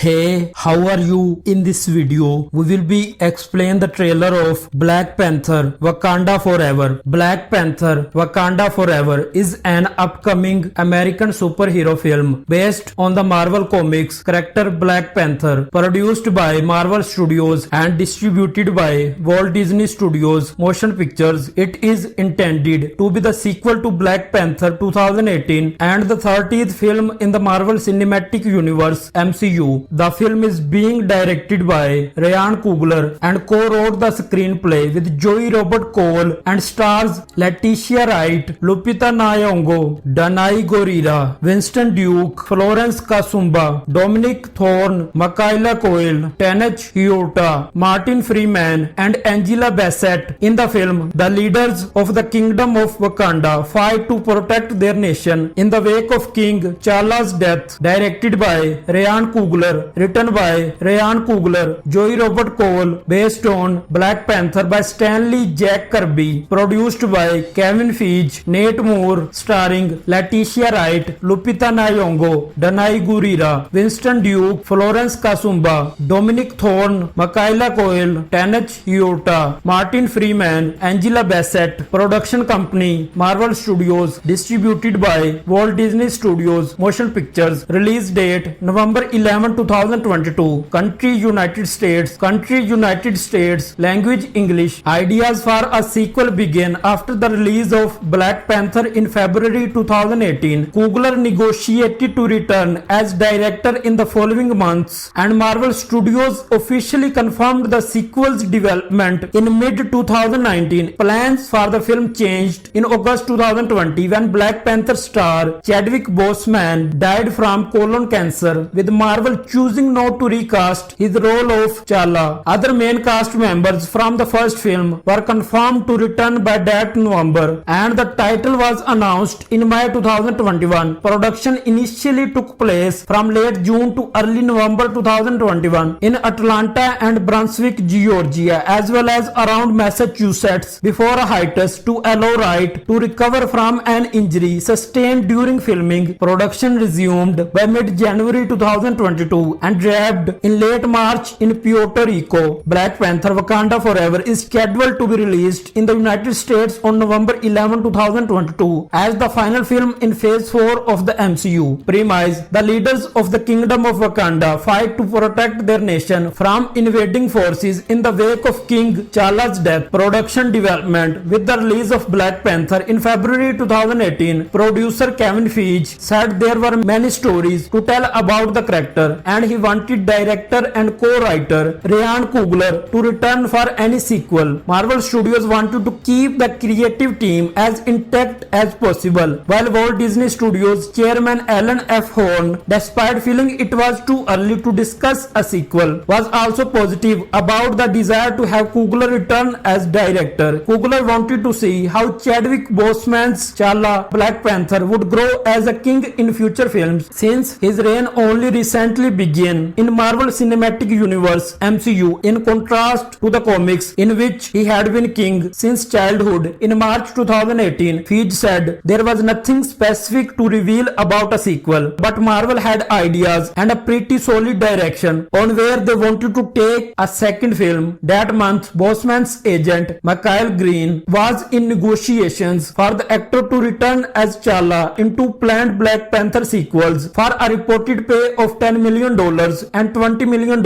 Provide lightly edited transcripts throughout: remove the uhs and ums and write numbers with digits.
Hey, how are you? In this video, we will be explain the trailer of Black Panther Wakanda Forever. Black Panther Wakanda Forever is an upcoming American superhero film based on the Marvel Comics character Black Panther, produced by Marvel Studios and distributed by Walt Disney Studios Motion Pictures. It is intended to be the sequel to Black Panther 2018 and the 30th film in the Marvel Cinematic Universe (MCU). The film is being directed by Ryan Coogler and co-wrote the screenplay with Joey Robert Cole and stars Letitia Wright, Lupita Nyong'o, Danai Gurira, Winston Duke, Florence Kasumba, Dominic Thorne, Michaela Coel, Tenoch Huerta, Martin Freeman, and Angela Bassett. In the film, the leaders of the Kingdom of Wakanda fight to protect their nation in the wake of King T'Challa's death. Directed by Ryan Coogler, written by Ryan Coogler, Joey Robert Cole, based on Black Panther by Stanley Jack Kirby, produced by Kevin Feige, Nate Moore, starring Letitia Wright, Lupita Nyong'o, Danai Gurira, Winston Duke, Florence Kasumba, Dominic Thorne, Michaela Coel, Tenoch Huerta, Martin Freeman, Angela Bassett. Production company Marvel Studios, distributed by Walt Disney Studios Motion Pictures. Release date November 11, 2022. Country United States. Country United States. Language English. Ideas for a sequel began after the release of Black Panther in February 2018. Coogler negotiated to return as director in the following months, and Marvel Studios officially confirmed the sequel's development in mid-2019. Plans for the film changed in August 2020 when Black Panther star Chadwick Boseman died from colon cancer, with Marvel choosing not to recast his role of T'Challa. Other main cast members from the first film were confirmed to return by that November, and the title was announced in May 2021. Production initially took place from late June to early November 2021 in Atlanta and Brunswick, Georgia, as well as around Massachusetts, before a hiatus to allow Wright to recover from an injury sustained during filming. Production resumed by mid-January 2022 and wrapped in late March in Puerto Rico. Black Panther Wakanda Forever is scheduled to be released in the United States on November 11, 2022 as the final film in Phase 4 of the MCU. Premise: the leaders of the Kingdom of Wakanda fight to protect their nation from invading forces in the wake of King T'Challa's death. Production development: with the release of Black Panther in February 2018, producer Kevin Feige said there were many stories to tell about the character, and he wanted director and co-writer Ryan Coogler to return for any sequel. Marvel Studios wanted to keep the creative team as intact as possible, while Walt Disney Studios chairman Alan F. Horn, despite feeling it was too early to discuss a sequel, was also positive about the desire to have Coogler return as director. Coogler wanted to see how Chadwick Boseman's T'Challa Black Panther would grow as a king in future films, since his reign only recently began in Marvel Cinematic Universe (MCU), in contrast to the comics, in which he had been king since childhood. In March 2018, Feige said there was nothing specific to reveal about a sequel, but Marvel had ideas and a pretty solid direction on where they wanted to take a second film. That month, Boseman's agent Michael Green was in negotiations for the actor to return as T'Challa in two planned Black Panther sequels for a reported pay of $10 million and $20 million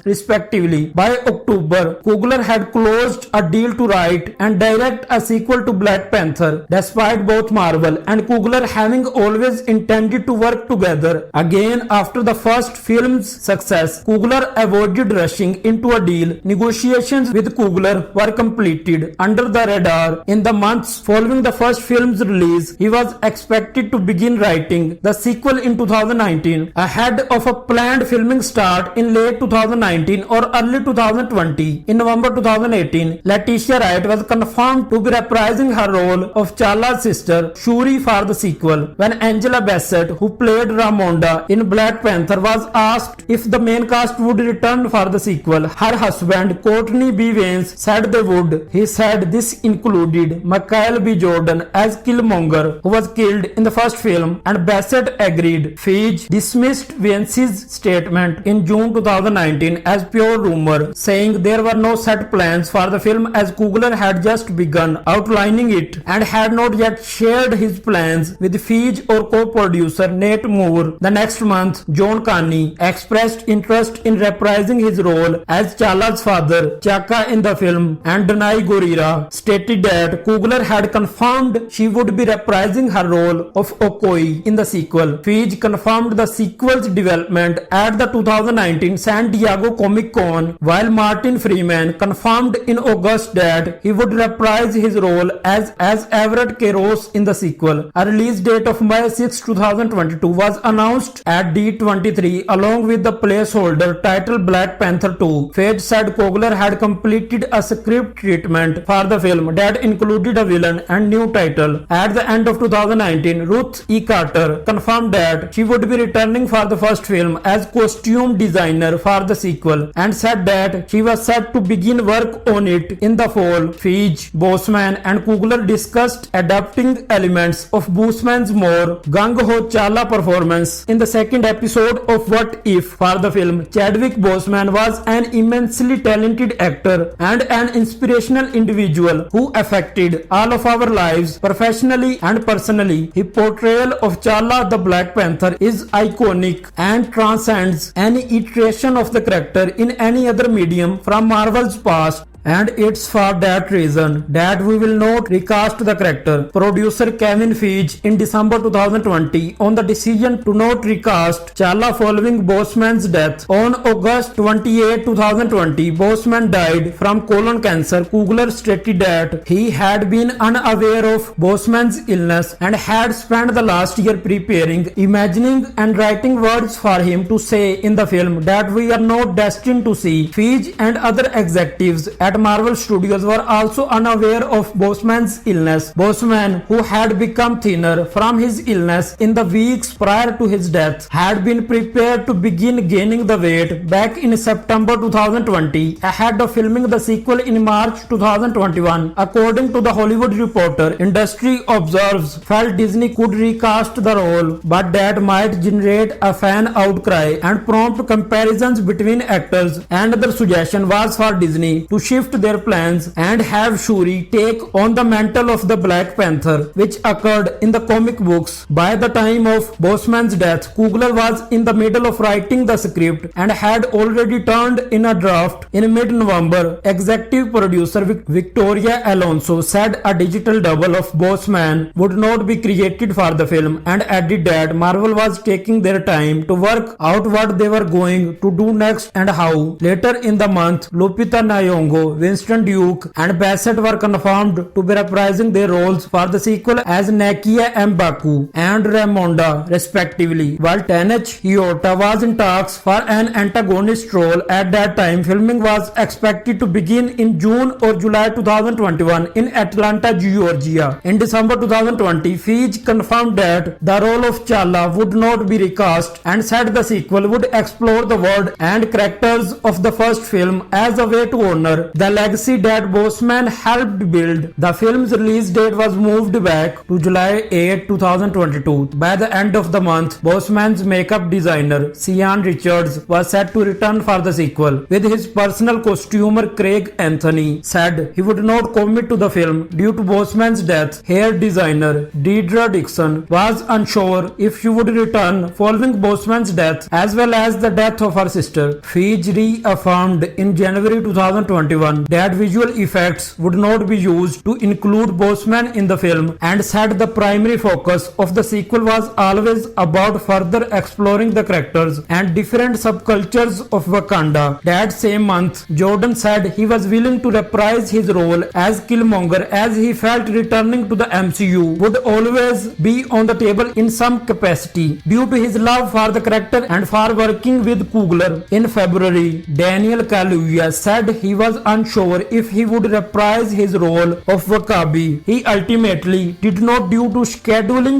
respectively. By October, Coogler had closed a deal to write and direct a sequel to Black Panther, despite both Marvel and Coogler having always intended to work together again after the first film's success. Coogler avoided rushing into a deal. Negotiations with Coogler were completed under the radar. In the months following the first film's release, he was expected to begin writing the sequel in 2019, ahead of a planned filming start in late 2019 or early 2020. In November 2018, Letitia Wright was confirmed to be reprising her role of T'Challa's sister Shuri for the sequel. When Angela Bassett, who played Ramonda in Black Panther, was asked if the main cast would return for the sequel, her husband Courtney B. Vance said they would. He said this included Michael B. Jordan as Killmonger, who was killed in the first film, and Bassett agreed. Feige dismissed Vance's statement in June 2019 as pure rumor, saying there were no set plans for the film as Coogler had just begun outlining it and had not yet shared his plans with Feige or co-producer Nate Moore. The next month, John Carney expressed interest in reprising his role as Chala's father, Chaka, in the film, and Danai Gurira stated that Coogler had confirmed she would be reprising her role of Okoye in the sequel. Feige confirmed the sequel's development at the 2019 San Diego Comic-Con, while Martin Freeman confirmed in August that he would reprise his role as Everett Kairos in the sequel. A release date of May 6, 2022 was announced at D23 along with the placeholder title Black Panther 2. Feige said Coogler had completed a script treatment for the film that included a villain and new title. At the end of 2019, Ruth E. Carter confirmed that she would be returning for the first film as costume designer for the sequel and said that she was set to begin work on it in the fall. Feige, Boseman and Coogler discussed adapting elements of Boseman's more gung-ho Chala performance in the second episode of What If for the film. Chadwick Boseman was an immensely talented actor and an inspirational individual who affected all of our lives professionally and personally. His portrayal of Chala the Black Panther is iconic and transcends any iteration of the character in any other medium from Marvel's past. And it's for that reason that we will not recast the character. Producer Kevin Feige in December 2020 on the decision to not recast Chala following Boseman's death. On August 28, 2020, Boseman died from colon cancer. Coogler stated that he had been unaware of Boseman's illness and had spent the last year preparing, imagining and writing words for him to say in the film that we are not destined to see. Feige and other executives at Marvel Studios were also unaware of Boseman's illness. Boseman, who had become thinner from his illness in the weeks prior to his death, had been prepared to begin gaining the weight back in September 2020 ahead of filming the sequel in March 2021. According to the Hollywood Reporter, industry observers felt Disney could recast the role, but that might generate a fan outcry and prompt comparisons between actors. Another suggestion was for Disney to shift their plans and have Shuri take on the mantle of the Black Panther, which occurred in the comic books. By the time of Boseman's death, Coogler was in the middle of writing the script and had already turned in a draft in mid-November. Executive producer Victoria Alonso said a digital double of Boseman would not be created for the film and added that Marvel was taking their time to work out what they were going to do next and how. Later in the month, Lupita Nyong'o, Winston Duke and Bassett were confirmed to be reprising their roles for the sequel as Nakia M'Baku and Ramonda respectively, while Tenoch Huerta was in talks for an antagonist role. At that time, filming was expected to begin in June or July 2021 in Atlanta, Georgia. In December 2020, Feige confirmed that the role of Chala would not be recast and said the sequel would explore the world and characters of the first film as a way to honor the legacy that Boseman helped build. The film's release date was moved back to July 8, 2022. By the end of the month, Boseman's makeup designer, Sian Richards, was set to return for the sequel, with his personal costumer Craig Anthony said he would not commit to the film due to Boseman's death. Hair designer Deidre Dixon was unsure if she would return following Boseman's death as well as the death of her sister. Feige reaffirmed in January 2021 that visual effects would not be used to include Boseman in the film and said the primary focus of the sequel was always about further exploring the characters and different subcultures of Wakanda. That same month, Jordan said he was willing to reprise his role as Killmonger as he felt returning to the MCU would always be on the table in some capacity due to his love for the character and for working with Coogler. In February, Daniel Kaluuya said he was unsure if he would reprise his role of Wakabi. He ultimately did not due to scheduling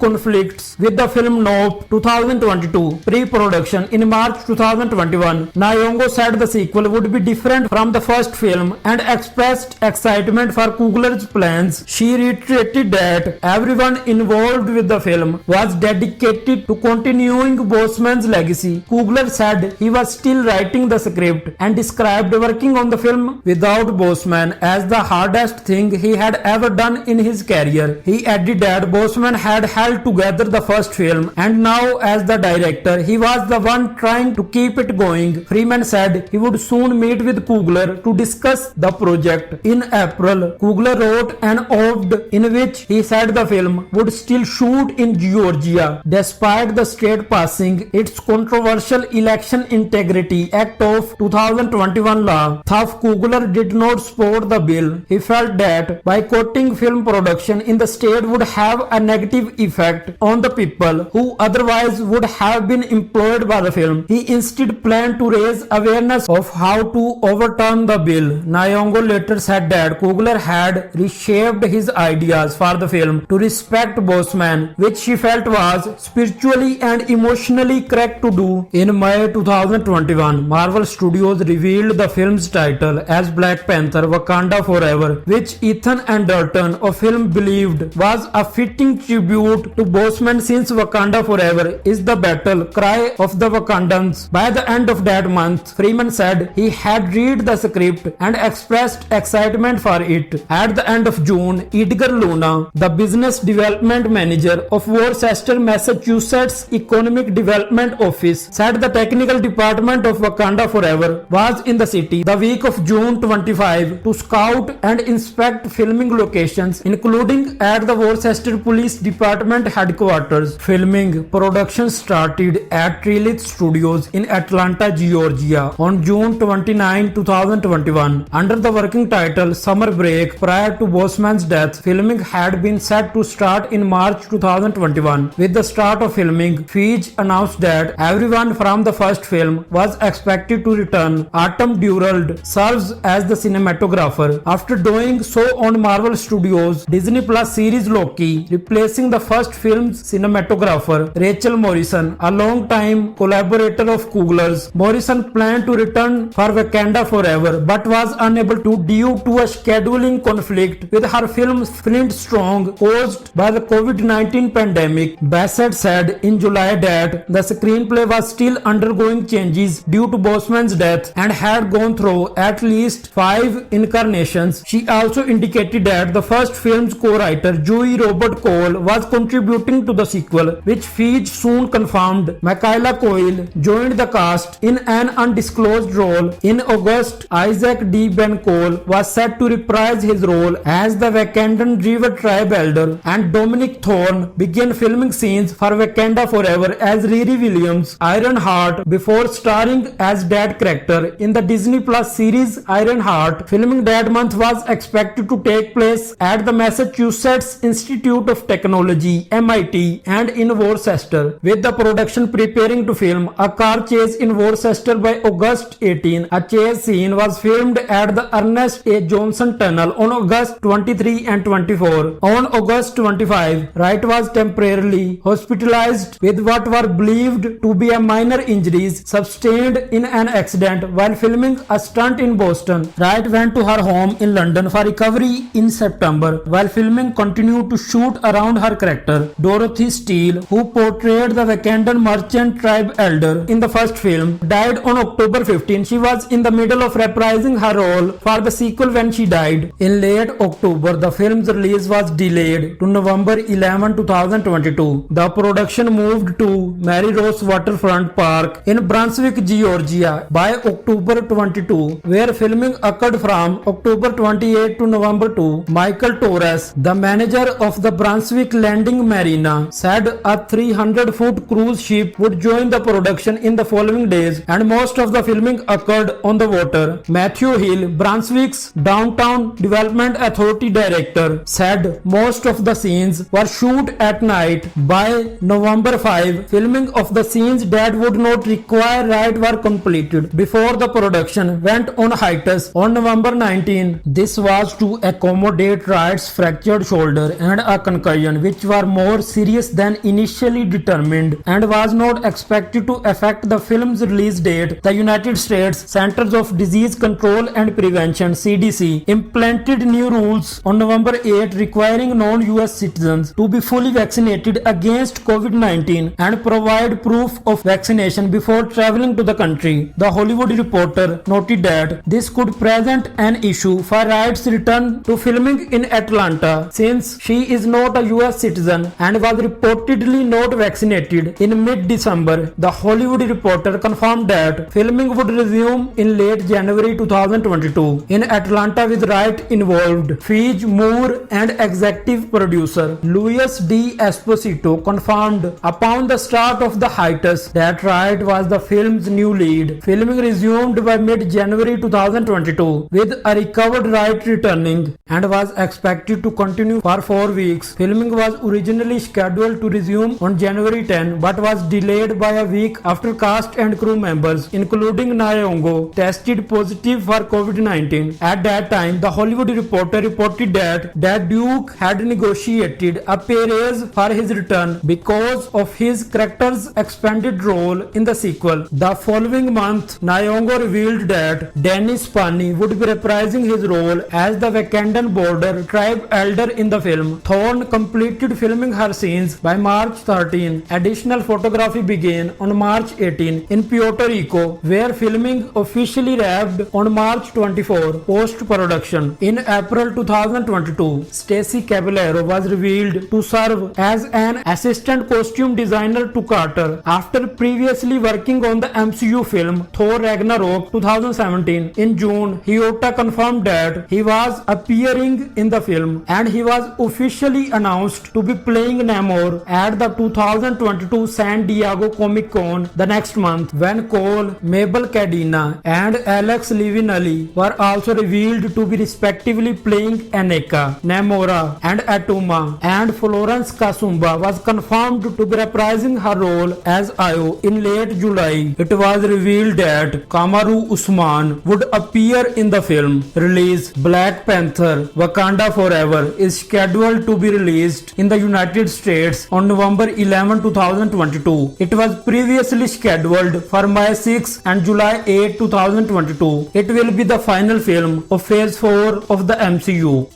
conflicts with the film Nope 2022 pre-production in March 2021. Nyong'o said the sequel would be different from the first film and expressed excitement for Coogler's plans. She reiterated that everyone involved with the film was dedicated to continuing Boseman's legacy. Coogler said he was still writing the script and described working on the film without Boseman as the hardest thing he had ever done in his career. He added that Boseman had held together the first film and now as the director he was the one trying to keep it going. Freeman said he would soon meet with Coogler to discuss the project. In April, Coogler wrote an op-ed in which he said the film would still shoot in Georgia despite the state passing its controversial Election Integrity Act of 2021 law. Though Coogler did not support the bill, he felt that boycotting film production in the state would have a negative effect on the people who otherwise would have been employed by the film. He instead planned to raise awareness of how to overturn the bill. Nyong'o later said that Coogler had reshaped his ideas for the film to respect Boseman, which she felt was spiritually and emotionally correct to do. In May 2021, Marvel Studios revealed the film's title as Black Panther: Wakanda Forever, which Ethan Anderton of film believed was a fitting tribute to Boseman since Wakanda Forever is the battle cry of the Wakandans. By the end of that month, Freeman said he had read the script and expressed excitement for it. At the end of June, Edgar Luna, the business development manager of Worcester, Massachusetts Economic Development Office, said the technical department of Wakanda Forever was in the city the week of June 25 to scout and inspect filming locations, including at the Worcester Police Department headquarters. Filming production started at Trilith Studios in Atlanta, Georgia on June 29, 2021. Under the working title Summer Break, prior to Boseman's death, filming had been set to start in March 2021. With the start of filming, Feige announced that everyone from the first film was expected to return. Autumn Durald serves as the cinematographer after doing so on Marvel Studios' Disney Plus series Loki, replacing the first film's cinematographer Rachel Morrison, a long-time collaborator of Coogler's. Morrison planned to return for Wakanda Forever but was unable to due to a scheduling conflict with her film Flint Strong caused by the COVID-19 pandemic. Bassett said in July that the screenplay was still undergoing changes due to Boseman's death and had gone through at least 5 incarnations. She also indicated that the first film's co-writer Joey Robert Cole was contributing to the sequel, which Feige soon confirmed. Michaela Coel joined the cast in an undisclosed role. In August, Isaac D. Ben Cole was set to reprise his role as the Wakandan River Tribe Elder, and Dominic Thorne began filming scenes for Wakanda Forever as Riri Williams, Ironheart, before starring as that character in the Disney Plus series Ironheart. Filming that month was expected to take place at the Massachusetts Institute of Technology (MIT) and in Worcester, with the production preparing to film a car chase in Worcester by August 18. A chase scene was filmed at the Ernest A. Johnson Tunnel on August 23 and 24. On August 25, Wright was temporarily hospitalized with what were believed to be a minor injuries sustained in an accident while filming a stunt in Boston. Wright went to her home in London for recovery in September, while filming continued to shoot around her character. Dorothy Steele, who portrayed the Wakandan merchant tribe elder in the first film, died on October 15. She was in the middle of reprising her role for the sequel when she died. In late October, the film's release was delayed to November 11, 2022. The production moved to Mary Rose Waterfront Park in Brunswick, Georgia by October 22, where filming occurred from October 28 to November 2. Michael Torres, the manager of the Brunswick Landing Marina, said a 300-foot cruise ship would join the production in the following days, and most of the filming occurred on the water. Matthew Hill, Brunswick's Downtown Development Authority director, said most of the scenes were shot at night. By November 5, filming of the scenes that would not require ride were complete. completed before the production went on hiatus on November 19. This was to accommodate Wright's fractured shoulder and a concussion, which were more serious than initially determined, and was not expected to affect the film's release date. The United States Centers of Disease Control and Prevention (CDC) implemented new rules on November 8 requiring non-US citizens to be fully vaccinated against COVID-19 and provide proof of vaccination before traveling to the country. The Hollywood Reporter noted that this could present an issue for Wright's return to filming in Atlanta, since she is not a US citizen and was reportedly not vaccinated. In mid-December, The Hollywood Reporter confirmed that filming would resume in late January 2022 in Atlanta, with Wright involved. Feige, Moore and executive producer Louis D. Esposito confirmed upon the start of the hiatus that Wright was the film's new lead. Filming resumed by mid-January 2022, with a recovered Wright returning, and was expected to continue for 4 weeks. Filming was originally scheduled to resume on January 10 but was delayed by a week after cast and crew members, including Nyong'o, tested positive for COVID-19. At that time, The Hollywood Reporter reported that Duke had negotiated a pay raise for his return because of his character's expanded role in the sequel. The following month, Nyong'o revealed that Dennis Spani would be reprising his role as the Wakandan border tribe elder in the film. Thorne completed filming her scenes by March 13. Additional photography began on March 18 in Puerto Rico, where filming officially wrapped on March 24. Post-production. In April 2022, Stacey Caballero was revealed to serve as an assistant costume designer to Carter after previously working on the MCU film Thor Ragnarok 2017. In June, Hyota confirmed that he was appearing in the film, and he was officially announced to be playing Namor at the 2022 San Diego Comic-Con the next month, when Cole, Mabel Cadena and Alex Levinelli were also revealed to be respectively playing Aneka, Namora and Atuma, and Florence Kasumba was confirmed to be reprising her role as Io. In late July, it was revealed that Kamaru Usman would appear in the film. Release. Black Panther Wakanda Forever is scheduled to be released in the United States on November 11, 2022. It was previously scheduled for May 6 and July 8, 2022. It will be the final film of Phase 4 of the MCU.